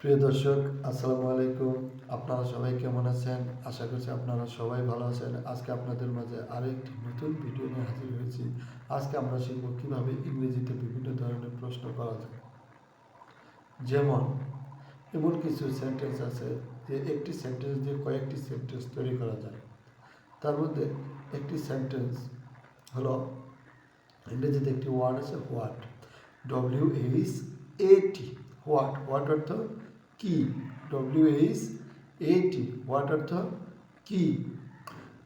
প্রিয় দর্শক, আসসালামু আলাইকুম। আপনারা সবাই কেমন আছেন? আশা করছি আপনারা সবাই ভালো আছেন। আজকে আপনাদের মাঝে আরও একটি নতুন ভিডিও নিয়ে হাজির হয়েছি। আজকে আমরা শিখব কীভাবে ইংরেজিতে বিভিন্ন ধরনের প্রশ্ন করা যায়। যেমন এমন কিছু সেন্টেন্স আছে যে একটি সেন্টেন্স দিয়ে কয়েকটি সেন্টেন্স তৈরি করা যায়। তার মধ্যে একটি সেন্টেন্স হলো, ইংরেজিতে একটি ওয়ার্ড আছে হোয়াট, WHAT, হোয়াট। হোয়াট অর্থ কি, WHAT, হোয়াট অর্থ কি,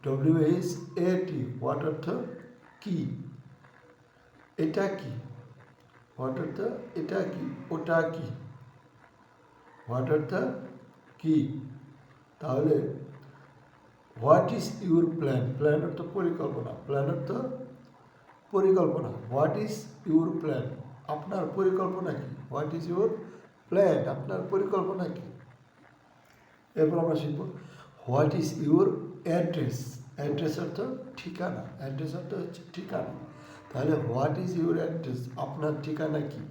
WHAT, হোয়াট অর্থ কি। এটা কি, হোয়াট অর্থ এটা কি। ওটা কি, হোয়াট অর্থ কি। তাহলে what is your plan, plan অর্থ পরিকল্পনা, প্ল্যান অর্থ পরিকল্পনা। হোয়াট ইজ ইউর প্ল্যান, আপনার পরিকল্পনা কি। হোয়াট ইজ ইউর প্ল্যান, আপনার পরিকল্পনা কি। এরপর আমরা শিখব what is your address. Address অর্থ ঠিকানা, অ্যাড্রেস অর্থ হচ্ছে ঠিকানা। তাহলে হোয়াট ইজ ইউর অ্যাড্রেস, আপনার ঠিকানা কি।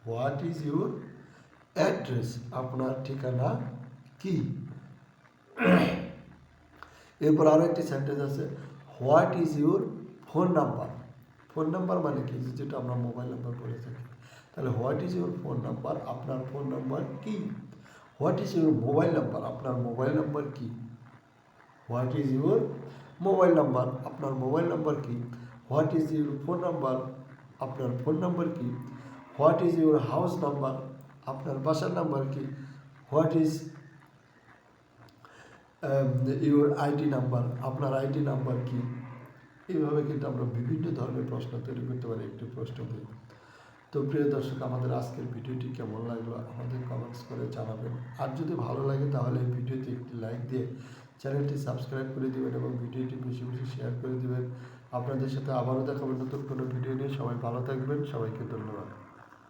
হোয়াট ইজ ইউর অ্যাড্রেস, আপনার ঠিকানা কি। এরপর আরও একটি সেন্টেন্স আছে, what is your phone number. Phone number মানে কি, যেটা আমরা মোবাইল নাম্বার বলে থাকি। তাহলে what is your phone number, আপনার ফোন নাম্বার কি। What is your mobile number, আপনার মোবাইল নাম্বার কি। What is your mobile number, আপনার মোবাইল নাম্বার কি। What is your phone number, আপনার ফোন নাম্বার কি। What is your house number, আপনার বাসার নাম্বার কি। What is your ID number, আপনার আইডি নাম্বার কি। এইভাবে কিন্তু আমরা বিভিন্ন ধরনের প্রশ্ন তৈরি করতে পারি একটি প্রশ্ন দিয়ে। তো প্রিয় দর্শক, আমাদের আজকের ভিডিওটি কেমন লাগলো আমাদের কমেন্টস করে জানাবেন। আর যদি ভালো লাগে তাহলে এই ভিডিওতে একটি লাইক দিয়ে চ্যানেলটি সাবস্ক্রাইব করে দেবেন এবং ভিডিওটি বেশি বেশি শেয়ার করে দেবেন। আপনাদের সাথে আবারও দেখাবেন নতুন কোনো ভিডিও নিয়ে। সবাই ভালো থাকবেন, সবাইকে ধন্যবাদ।